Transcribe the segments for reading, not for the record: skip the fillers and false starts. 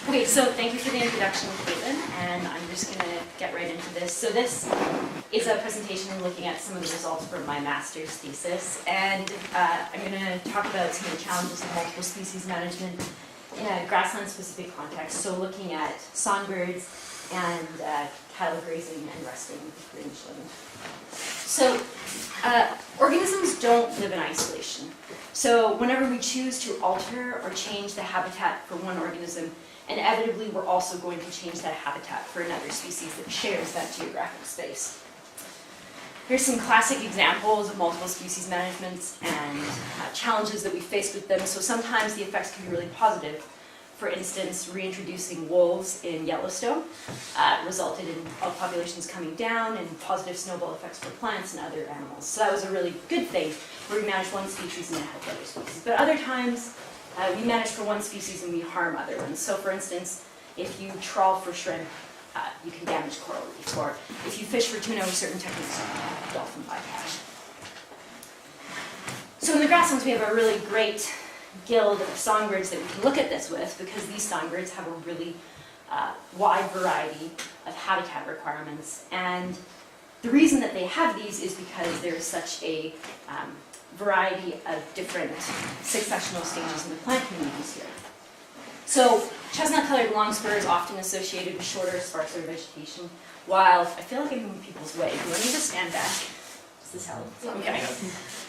Okay, so thank you for the introduction, Caitlin, and I'm just going to get right into this. So this is a presentation looking at some of the results from my master's thesis, and I'm going to talk about some of the challenges of multiple species management in a grassland-specific context, so looking at songbirds and cattle grazing and resting rangeland. So organisms don't live in isolation. So whenever we choose to alter or change the habitat for one organism, inevitably we're also going to change that habitat for another species that shares that geographic space. Here's some classic examples of multiple species management and challenges that we face with them. So sometimes the effects can be really positive. For instance, reintroducing wolves in Yellowstone resulted in elk populations coming down and positive snowball effects for plants and other animals. So that was a really good thing where we managed one species and then helped other species. But other times, we manage for one species and we harm other ones. So for instance, if you trawl for shrimp, you can damage coral reefs. Or if you fish for tuna with certain techniques, you can have dolphin bycatch. So in the grasslands, we have a really great guild of songbirds that we can look at this with, because these songbirds have a really wide variety of habitat requirements. And the reason that they have these is because there's such a variety of different successional stages in the plant communities here. So chestnut-colored longspur is often associated with shorter, sparser vegetation, while I feel like I'm in people's way. Do I need to stand back? Does this help? Okay.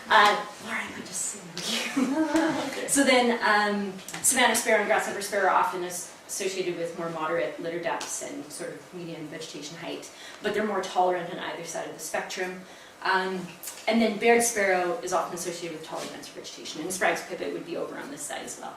Laura, I might just sit with you. So then, Savannah Sparrow and Grasshopper Sparrow are often associated with more moderate litter depths and sort of median vegetation height, but they're more tolerant on either side of the spectrum. And then Baird Sparrow is often associated with taller, denser vegetation, and Sprague's pipit would be over on this side as well.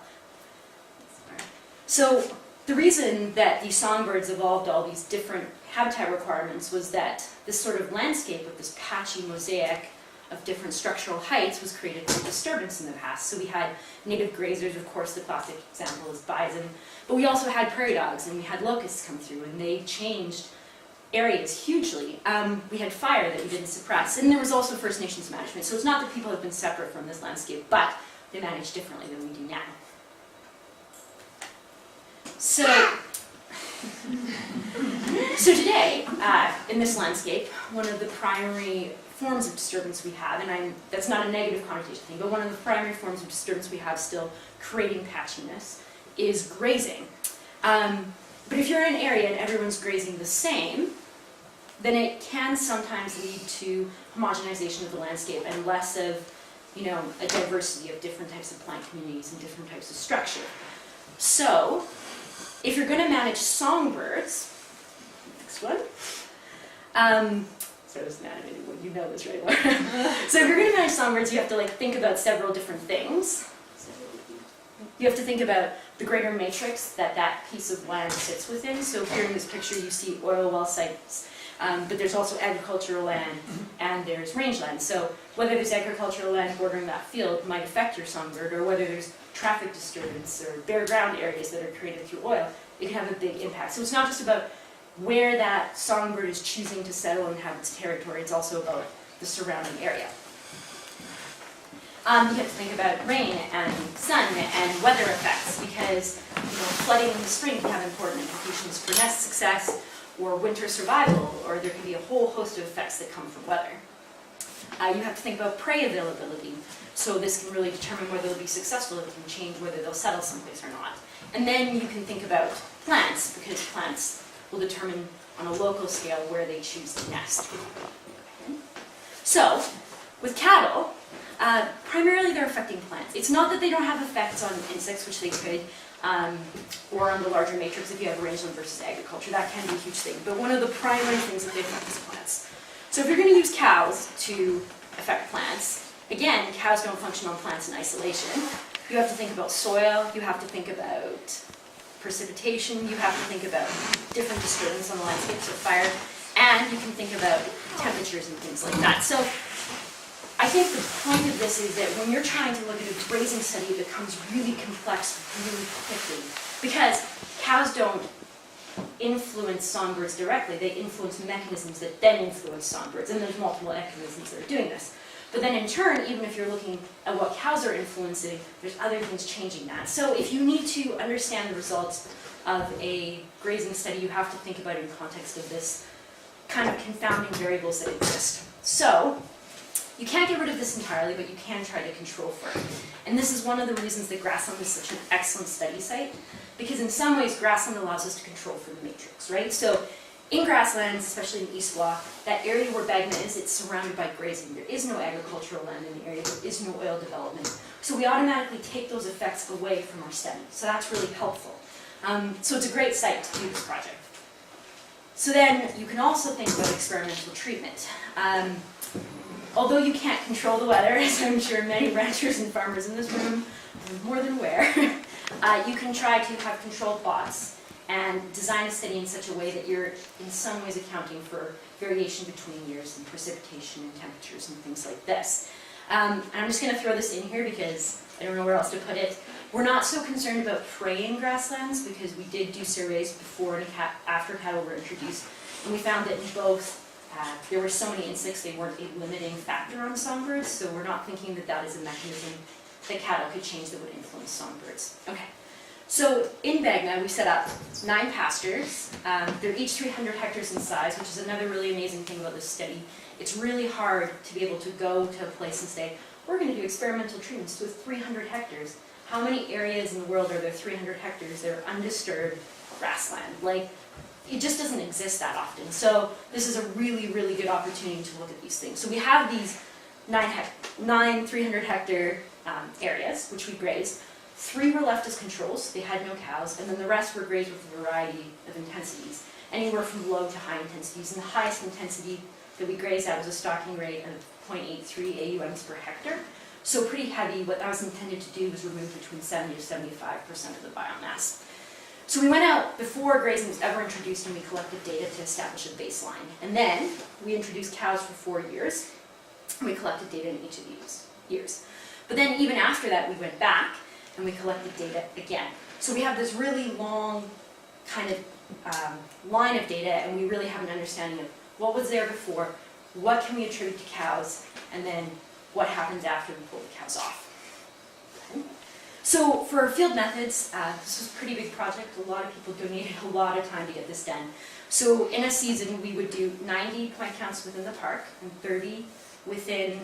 So the reason that these songbirds evolved all these different habitat requirements was that this sort of landscape with this patchy mosaic of different structural heights was created through disturbance in the past. So we had native grazers, of course, the classic example is bison, but we also had prairie dogs and we had locusts come through, and they changed areas hugely. We had fire that we didn't suppress, and there was also First Nations management. So it's not that people have been separate from this landscape, but they manage differently than we do now. So today, in this landscape, one of the primary forms of disturbance we have, and that's not a negative connotation thing, but one of the primary forms of disturbance we have still creating patchiness is grazing. But if you're in an area and everyone's grazing the same, then it can sometimes lead to homogenization of the landscape and less of, a diversity of different types of plant communities and different types of structure. So, if you're going to manage songbirds, next one. So it's an animated one, you know this, right, Laura? So if you're going to manage songbirds, you have to think about several different things. You have to think about the greater matrix that piece of land sits within. So here in this picture you see oil well sites, but there's also agricultural land and there's rangeland. So whether there's agricultural land bordering that field might affect your songbird, or whether there's traffic disturbance or bare ground areas that are created through oil, it can have a big impact. So it's not just about where that songbird is choosing to settle and have its territory, it's also about the surrounding area. You have to think about rain and sun and weather effects, because flooding in the spring can have important implications for nest success or winter survival, or there can be a whole host of effects that come from weather. You have to think about prey availability, so this can really determine whether they'll be successful. It can change whether they'll settle someplace or not. And then you can think about plants, because plants will determine on a local scale where they choose to nest. So, with cattle, primarily they're affecting plants. It's not that they don't have effects on insects, which they could, or on the larger matrix if you have rangeland versus agriculture. That can be a huge thing. But one of the primary things that they affect is plants. So if you're going to use cows to affect plants, again, cows don't function on plants in isolation. You have to think about soil, you have to think about precipitation, you have to think about different disturbance on the landscape, so fire, and you can think about temperatures and things like that. So I think the point of this is that when you're trying to look at a grazing study, it becomes really complex really quickly, because cows don't influence songbirds directly, they influence mechanisms that then influence songbirds, and there's multiple mechanisms that are doing this. But then in turn, even if you're looking at what cows are influencing, there's other things changing that. So if you need to understand the results of a grazing study, you have to think about it in context of this kind of confounding variables that exist. So, you can't get rid of this entirely, but you can try to control for it. And this is one of the reasons that grassland is such an excellent study site, because in some ways grassland allows us to control for the matrix, right? So in grasslands, especially in East Block, that area where Bagma is, it's surrounded by grazing. There is no agricultural land in the area, there is no oil development. So we automatically take those effects away from our study. So that's really helpful. So it's a great site to do this project. So then you can also think about experimental treatment. Although you can't control the weather, as I'm sure many ranchers and farmers in this room are more than aware, you can try to have controlled plots and design a study in such a way that you're in some ways accounting for variation between years and precipitation and temperatures and things like this. And I'm just going to throw this in here because I don't know where else to put it. We're not so concerned about prey in grasslands because we did do surveys before and after cattle were introduced, and we found that in both there were so many insects they weren't a limiting factor on songbirds, so we're not thinking that that is a mechanism that cattle could change that would influence songbirds. Okay, so in Bagma we set up 9 pastures. They're each 300 hectares in size, which is another really amazing thing about this study. It's really hard to be able to go to a place and say, we're going to do experimental treatments with 300 hectares. How many areas in the world are there 300 hectares that are undisturbed grassland? Like, it just doesn't exist that often. So this is a really, really good opportunity to look at these things. So we have these 9 300 hectare areas, which we grazed. 3 were left as controls, they had no cows, and then the rest were grazed with a variety of intensities, anywhere from low to high intensities. And the highest intensity that we grazed at was a stocking rate of 0.83 AUMs per hectare. So pretty heavy. What that was intended to do was remove between 70 to 75% of the biomass. So we went out before grazing was ever introduced and we collected data to establish a baseline. And then we introduced cows for 4 years. And we collected data in each of these years. But then even after that, we went back and we collected data again. So we have this really long kind of line of data, and we really have an understanding of what was there before, what can we attribute to cows, and then what happens after we pull the cows off. Okay. So for field methods, this was a pretty big project. A lot of people donated a lot of time to get this done. So in a season, we would do 90 point counts within the park and 30 within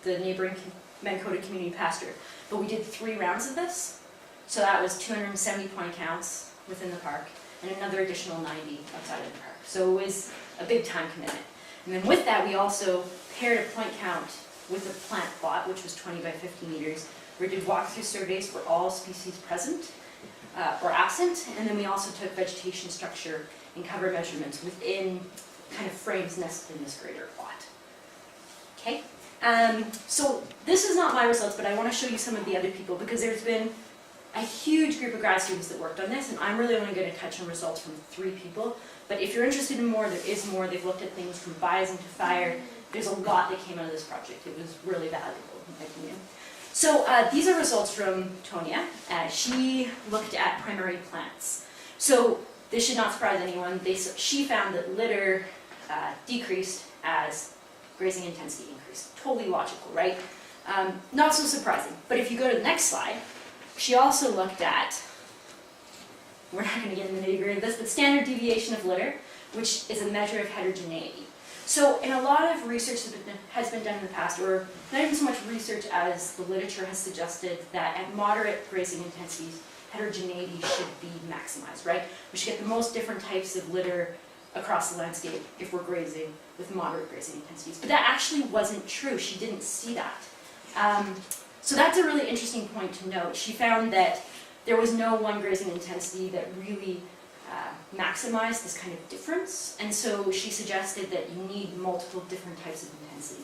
the neighboring Mancoda community pasture. But we did 3 rounds of this. So that was 270 point counts within the park and another additional 90 outside of the park. So it was a big time commitment. And then with that, we also paired a point count with a plant plot, which was 20 by 50 meters. We did walkthrough surveys for all species present or absent, and then we also took vegetation structure and cover measurements within kind of frames nested in this greater plot. Okay, so this is not my results, but I want to show you some of the other people because there's been a huge group of grad students that worked on this, and I'm really only going to touch on results from 3 people. But if you're interested in more, there is more. They've looked at things from bison to fire. There's a lot that came out of this project. It was really valuable, in my opinion. So these are results from Tonya. She looked at primary plants. So this should not surprise anyone. She found that litter decreased as grazing intensity increased. Totally logical, right? Not so surprising. But if you go to the next slide, she also looked at, we're not going to get into the nitty-gritty of this, but standard deviation of litter, which is a measure of heterogeneity. So in a lot of research that has been done in the past, or not even so much research as the literature has suggested, that at moderate grazing intensities, heterogeneity should be maximized, right? We should get the most different types of litter across the landscape if we're grazing with moderate grazing intensities. But that actually wasn't true. She didn't see that. So that's a really interesting point to note. She found that there was no one grazing intensity that really maximized this kind of difference, and so she suggested that you need multiple different types of intensity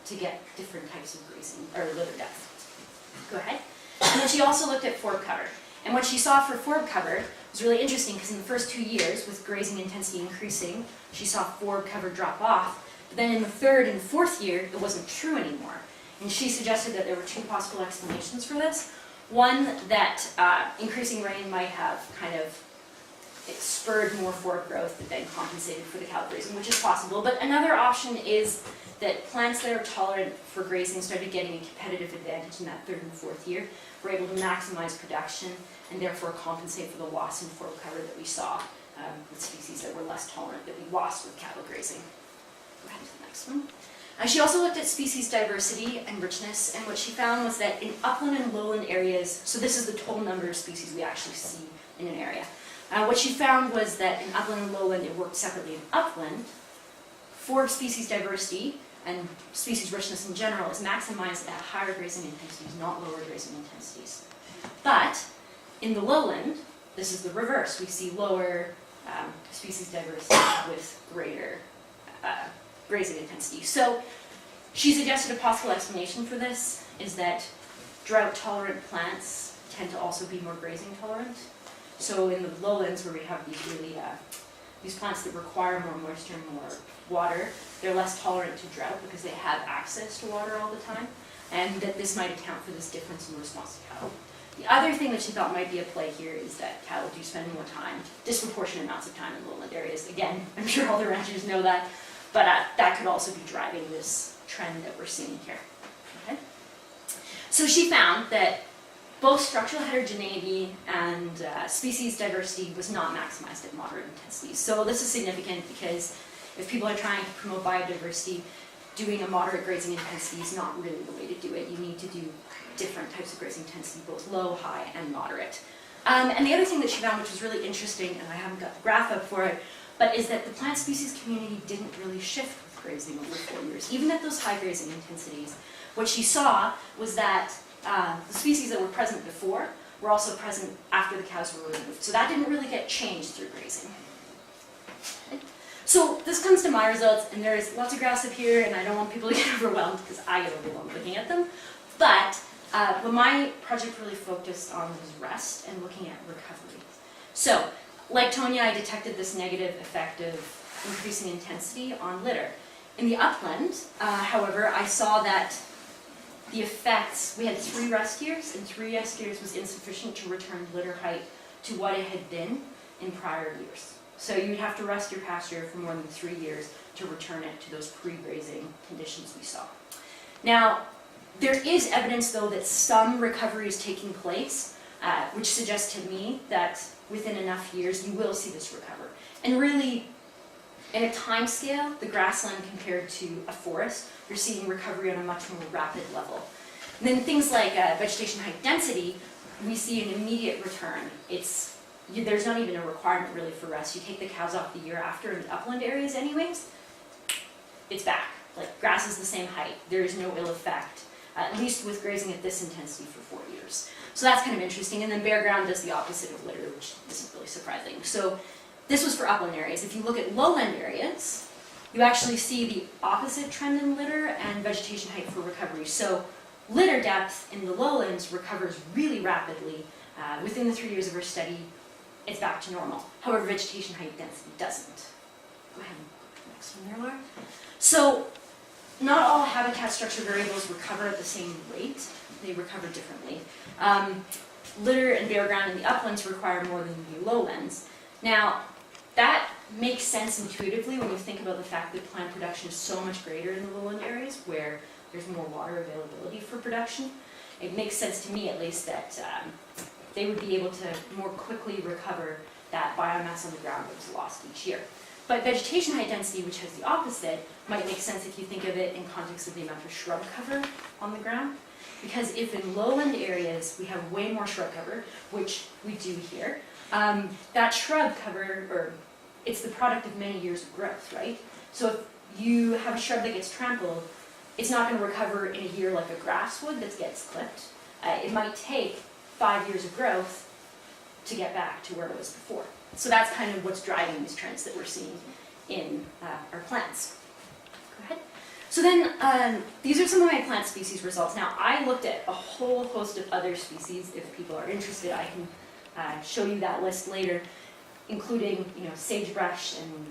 to get different types of grazing or litter depth. Go ahead. And then she also looked at forb cover, and what she saw for forb cover was really interesting because in the first 2 years, with grazing intensity increasing, she saw forb cover drop off, but then in the 3rd and 4th year, it wasn't true anymore. And she suggested that there were 2 possible explanations for this. One, that increasing rain might have kind of it spurred more forward growth that then compensated for the cattle grazing, which is possible. But another option is that plants that are tolerant for grazing started getting a competitive advantage in that 3rd and 4th year. We're able to maximize production and therefore compensate for the loss in forward cover that we saw with species that were less tolerant that we lost with cattle grazing. Go ahead to the next one. She also looked at species diversity and richness, and what she found was that in upland and lowland areas, so this is the total number of species we actually see in an area. What she found was that in upland and lowland, it worked separately. In upland, for species diversity and species richness in general is maximized at higher grazing intensities, not lower grazing intensities. But in the lowland, this is the reverse. We see lower species diversity with greater grazing intensity. So she suggested a possible explanation for this is that drought-tolerant plants tend to also be more grazing tolerant. So in the lowlands where we have these really these plants that require more moisture and more water, they're less tolerant to drought because they have access to water all the time, and that this might account for this difference in response to cattle. The other thing that she thought might be at play here is that cattle do spend more time, disproportionate amounts of time in lowland areas. Again, I'm sure all the ranchers know that, but that could also be driving this trend that we're seeing here. Okay? So she found that both structural heterogeneity and species diversity was not maximized at moderate intensities. So this is significant because if people are trying to promote biodiversity, doing a moderate grazing intensity is not really the way to do it. You need to do different types of grazing intensity, both low, high, and moderate. And the other thing that she found, which was really interesting, and I haven't got the graph up for it, but is that the plant species community didn't really shift with grazing over 4 years, even at those high grazing intensities. What she saw was that the species that were present before were also present after the cows were removed. So that didn't really get changed through grazing. So this comes to my results, and there's lots of graphs up here, and I don't want people to get overwhelmed because I get overwhelmed looking at them. But what my project really focused on was rest and looking at recovery. So, like Tonya, I detected this negative effect of increasing intensity on litter. In the upland, however, I saw that the effects, we had 3 rest years, and 3 rest years was insufficient to return litter height to what it had been in prior years. So you'd have to rest your pasture for more than 3 years to return it to those pre-grazing conditions we saw. Now, there is evidence, though, that some recovery is taking place, which suggests to me that within enough years you will see this recover. And really, in a time scale, the grassland compared to a forest, you're seeing recovery on a much more rapid level. And then things like vegetation height density, we see an immediate return. There's not even a requirement really for rest. You take the cows off the year after in the upland areas anyways, it's back. Like grass is the same height. There is no ill effect, at least with grazing at this intensity for 4 years. So that's kind of interesting. And then bare ground does the opposite of litter, which isn't really surprising. So this was for upland areas. If you look at lowland areas, you actually see the opposite trend in litter and vegetation height for recovery. So litter depth in the lowlands recovers really rapidly. Within the 3 years of our study, it's back to normal. However, vegetation height density doesn't. Go ahead and go to the next one there, Laura. So not all habitat structure variables recover at the same rate. They recover differently. Litter and bare ground in the uplands require more than the lowlands. Now, that makes sense intuitively when you think about the fact that plant production is so much greater in the lowland areas where there's more water availability for production. It makes sense to me, at least, that they would be able to more quickly recover that biomass on the ground that was lost each year. But vegetation height density, which has the opposite, might make sense if you think of it in context of the amount of shrub cover on the ground. Because if in lowland areas we have way more shrub cover, which we do here, that shrub cover, it's the product of many years of growth, right? So if you have a shrub that gets trampled, it's not going to recover in a year like a grass would that gets clipped. It might take 5 years of growth to get back to where it was before. So that's kind of what's driving these trends that we're seeing in our plants. Go ahead. So then, these are some of my plant species results. Now, I looked at a whole host of other species. If people are interested, I can show you that list later, including sagebrush and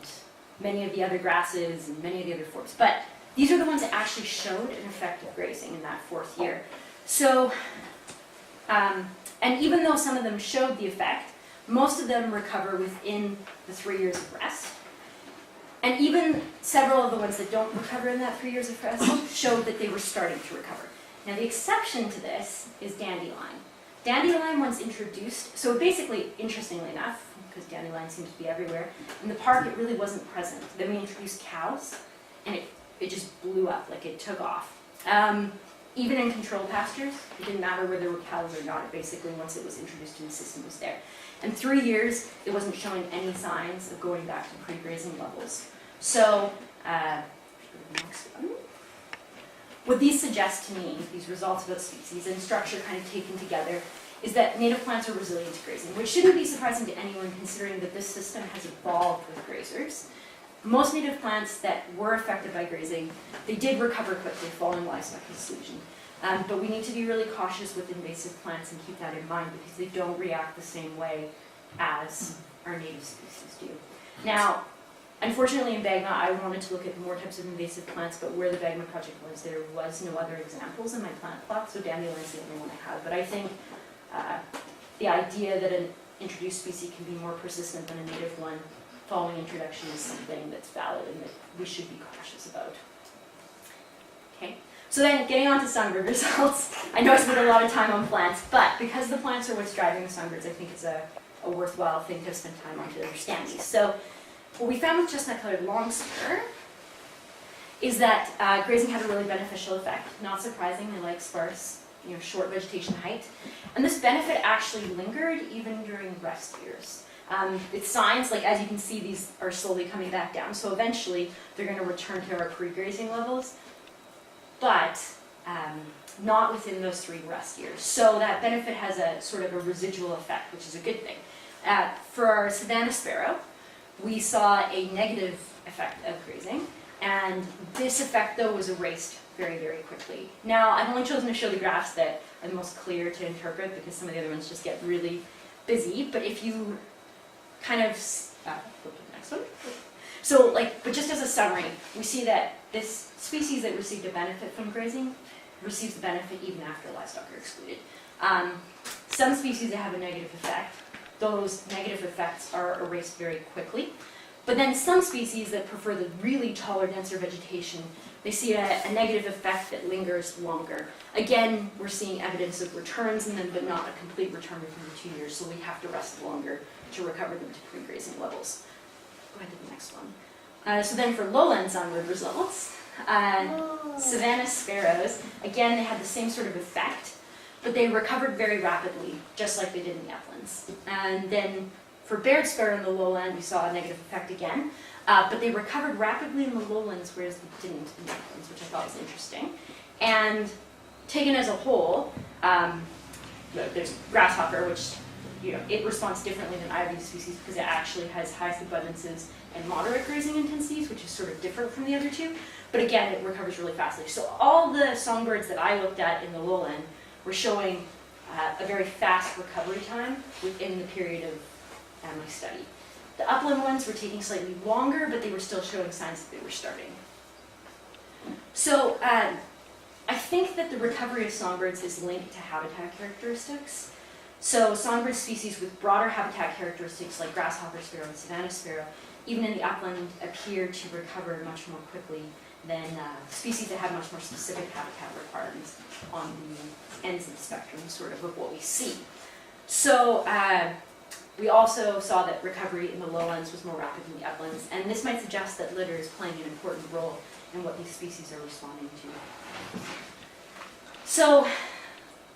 many of the other grasses and many of the other forbs. But these are the ones that actually showed an effect of grazing in that 4th year. So, and even though some of them showed the effect, most of them recover within the 3 years of rest. And even several of the ones that don't recover in that 3 years of rest showed that they were starting to recover. Now the exception to this is dandelion. Dandelion, once introduced, so basically, interestingly enough, because dandelion seems to be everywhere, in the park it really wasn't present. Then we introduced cows, and it just blew up, like it took off. Even in controlled pastures, it didn't matter whether there were cows or not. Basically, once it was introduced in the system, it was there. In 3 years, it wasn't showing any signs of going back to pre-grazing levels. So, next one. What these suggest to me, these results about species and structure kind of taken together, is that native plants are resilient to grazing, which shouldn't be surprising to anyone considering that this system has evolved with grazers. Most native plants that were affected by grazing, they did recover quickly following livestock exclusion. But we need to be really cautious with invasive plants and keep that in mind because they don't react the same way as our native species do. Now, unfortunately in Bagma, I wanted to look at more types of invasive plants, but where the Bagma project was, there was no other examples in my plant plot, so dandelion is the only one I have. But I think the idea that an introduced species can be more persistent than a native one following introduction is something that's valid and that we should be cautious about. Okay, so then getting on to songbird results. I know I spent a lot of time on plants, but because the plants are what's driving the songbirds, I think it's a worthwhile thing to spend time on to understand these. So what we found with chestnut-colored longspur is that grazing had a really beneficial effect. Not surprising, they like sparse, short vegetation height. And this benefit actually lingered even during rest years. It's signs, like as you can see, these are slowly coming back down. So eventually they're going to return to our pre-grazing levels, but not within those 3 rest years. So that benefit has a sort of a residual effect, which is a good thing. For our Savannah Sparrow, we saw a negative effect of grazing, and this effect, though, was erased very, very quickly. Now, I've only chosen to show the graphs that are the most clear to interpret because some of the other ones just get really busy, but if you kind of, flip to the next one. So, but just as a summary, we see that this species that received a benefit from grazing receives the benefit even after livestock are excluded. Some species that have a negative effect, those negative effects are erased very quickly. But then some species that prefer the really taller, denser vegetation, they see a negative effect that lingers longer. Again, we're seeing evidence of returns in them, but not a complete return within the 2 years, so we have to rest longer to recover them to pre-grazing levels. Go ahead to the next one. So then for lowland songbird results, Savannah sparrows, again, they had the same sort of effect, but they recovered very rapidly, just like they did in the uplands. And then for Baird sparrow in the lowland, we saw a negative effect again, but they recovered rapidly in the lowlands, whereas they didn't in the uplands, which I thought was interesting. And taken as a whole, there's grasshopper, which it responds differently than either of these species because it actually has highest abundances and moderate grazing intensities, which is sort of different from the other two. But again, it recovers really fastly. So all the songbirds that I looked at in the lowland were showing a very fast recovery time within the period of my study. The upland ones were taking slightly longer, but they were still showing signs that they were starting. So I think that the recovery of songbirds is linked to habitat characteristics. So songbird species with broader habitat characteristics like grasshopper sparrow and Savannah sparrow, even in the upland, appear to recover much more quickly than species that have much more specific habitat requirements on the ends of the spectrum, sort of what we see. So we also saw that recovery in the lowlands was more rapid than the uplands, and this might suggest that litter is playing an important role in what these species are responding to. So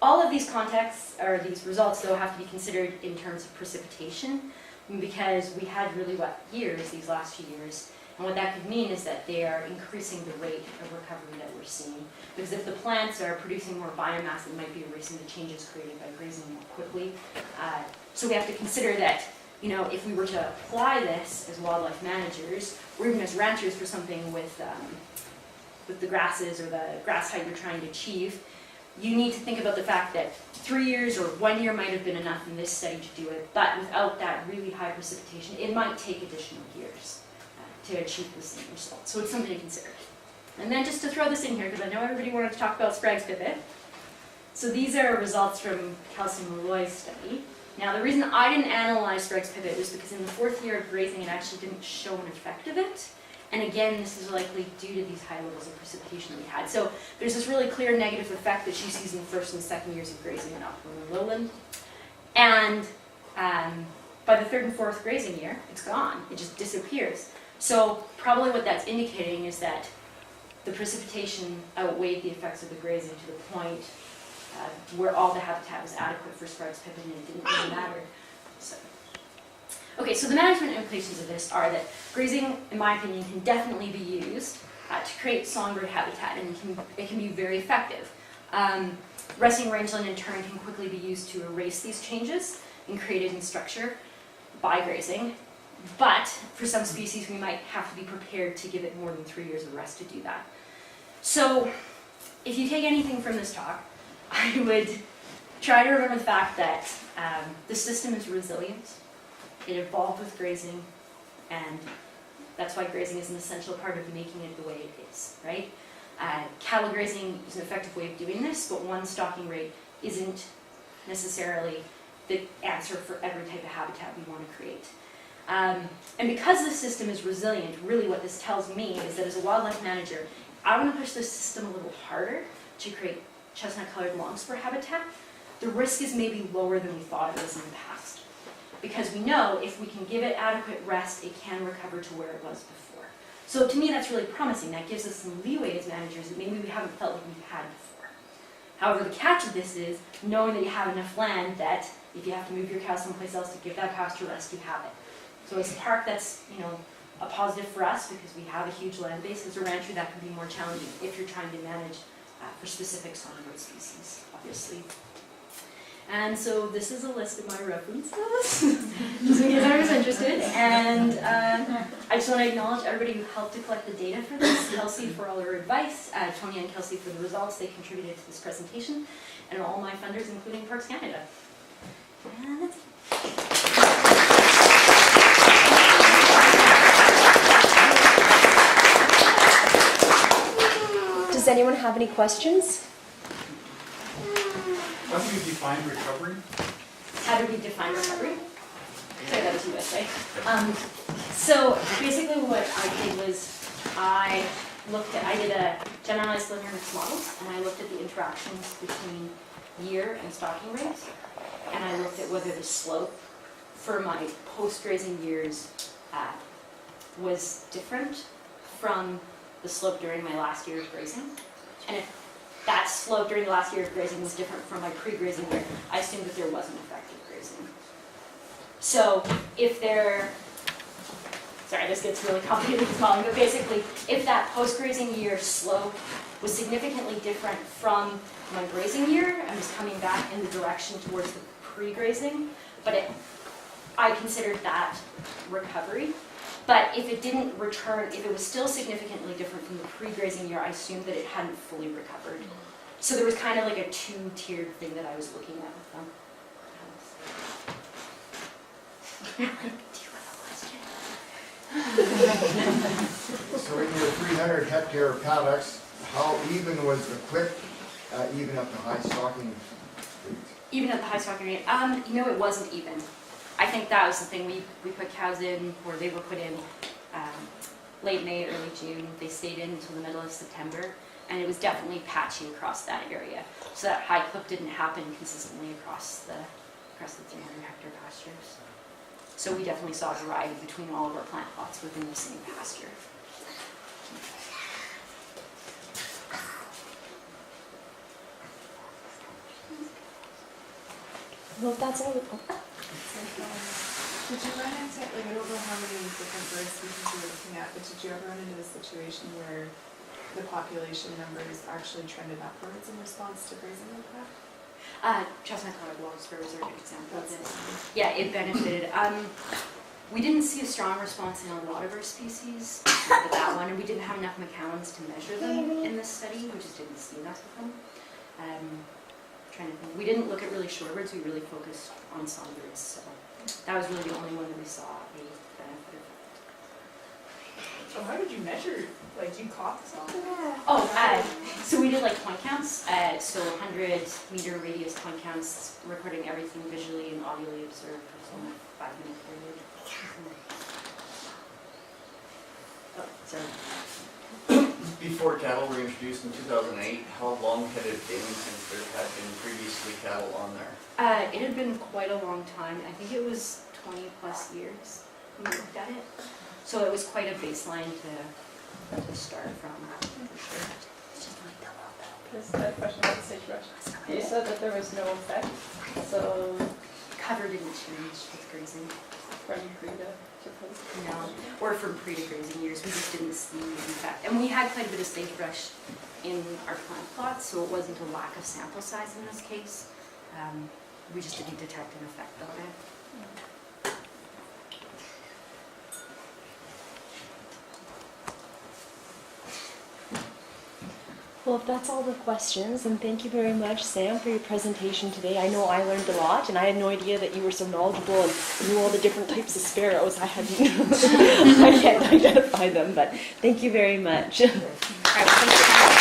all of these contexts, or these results, though, have to be considered in terms of precipitation, because we had really wet years these last few years, and what that could mean is that they are increasing the rate of recovery that we're seeing. Because if the plants are producing more biomass, it might be erasing the changes created by grazing more quickly. So we have to consider that, if we were to apply this as wildlife managers, or even as ranchers for something with the grasses or the grass height you're trying to achieve, you need to think about the fact that 3 years or 1 year might have been enough in this study to do it, but without that really high precipitation, it might take additional years to achieve the same result. So it's something to consider. And then just to throw this in here, because I know everybody wanted to talk about Sprague's pipit. So these are results from Kelsey Malloy's study. Now, the reason I didn't analyze striped pipit was because in the 4th year of grazing, it actually didn't show an effect of it. And again, this is likely due to these high levels of precipitation that we had. So there's this really clear negative effect that she sees in the 1st and 2nd years of grazing in upland and lowland. And by the 3rd and 4th grazing year, it's gone. It just disappears. So probably what that's indicating is that the precipitation outweighed the effects of the grazing to the point where all the habitat was adequate for striped pipit and it didn't really matter. So. Okay, so the management implications of this are that grazing, in my opinion, can definitely be used to create songbird habitat, and it can be very effective. Resting rangeland, in turn, can quickly be used to erase these changes and create a new structure by grazing. But for some species, we might have to be prepared to give it more than 3 years of rest to do that. So if you take anything from this talk, I would try to remember the fact that the system is resilient. It evolved with grazing, and that's why grazing is an essential part of making it the way it is, right? Cattle grazing is an effective way of doing this, but one stocking rate isn't necessarily the answer for every type of habitat we want to create. And because the system is resilient, really what this tells me is that as a wildlife manager, I want to push the system a little harder to create chestnut-colored longspur habitat. The risk is maybe lower than we thought it was in the past, because we know if we can give it adequate rest, it can recover to where it was before. So to me, that's really promising. That gives us some leeway as managers that maybe we haven't felt like we've had before. However, the catch of this is knowing that you have enough land that if you have to move your cow someplace else to give that pasture rest, you have it. So as a park, that's a positive for us because we have a huge land base. As a rancher, that can be more challenging if you're trying to manage for specific songbird species, obviously. And so this is a list of my references, just in case I was interested. And I just want to acknowledge everybody who helped to collect the data for this. Kelsey for all her advice, Tony and Kelsey for the results they contributed to this presentation, and all my funders, including Parks Canada. And that's it. Does anyone have any questions? How do you define recovery? How do we define recovery? Sorry, that was USA. So basically what I did was I did a generalized linear mixed models, and I looked at the interactions between year and stocking rates, and I looked at whether the slope for my post-grazing years was different from the slope during my last year of grazing. And if that slope during the last year of grazing was different from my pre-grazing year, I assumed that there wasn't effective grazing. So if sorry, this gets really complicated with modeling, but basically, if that post-grazing year slope was significantly different from my grazing year and was coming back in the direction towards the pre-grazing, but I considered that recovery. But if it didn't return, if it was still significantly different from the pre-grazing year, I assumed that it hadn't fully recovered. So there was kind of like a two-tiered thing that I was looking at with them. Do you have a question? So in your 300 hectare paddocks, how even was the clip, even at the high stocking rate? Even at the high stocking rate? It wasn't even. I think that was the thing. We put cows in, or they were put in late May, early June. They stayed in until the middle of September, and it was definitely patchy across that area. So that high clip didn't happen consistently across the 300 hectare pastures. So we definitely saw a variety between all of our plant plots within the same pasture. Well, if that's all. Did you run into, I don't know how many different bird species you were looking at, but did you ever run into a situation where the population numbers actually trended upwards in response to grazing like that? Chestnut-colored longspurs are a good example of this. Yeah, it benefited. We didn't see a strong response in a lot of our species, but that one, and we didn't have enough McCallans to measure them in this study. We just didn't see enough of them. Trying to think. We didn't look at really shorebirds. We really focused on songbirds. So that was really the only one that we saw a benefit of. So how did you measure, like you caught this all? So we did like point counts, so 100-meter radius point counts, recording everything visually and audibly observed for some 5-minute period. Oh, sorry. Before cattle were introduced in 2008, how long had it been since there had been previously cattle on there? It had been quite a long time. I think it was 20 plus years when we looked at it. So it was quite a baseline to start from, for sure. Just a question about the sagebrush. You said that there was no effect, so Cover didn't change with grazing. from pre to post. No, or from pre to grazing years, we just didn't see an effect. And we had quite a bit of sagebrush in our plant plots, so it wasn't a lack of sample size in this case. We just didn't detect an effect of it. Well, if that's all the questions, then thank you very much, Sam, for your presentation today. I know I learned a lot, and I had no idea that you were so knowledgeable and knew all the different types of sparrows. I hadn't, I can't identify them, but thank you very much. All right, thanks.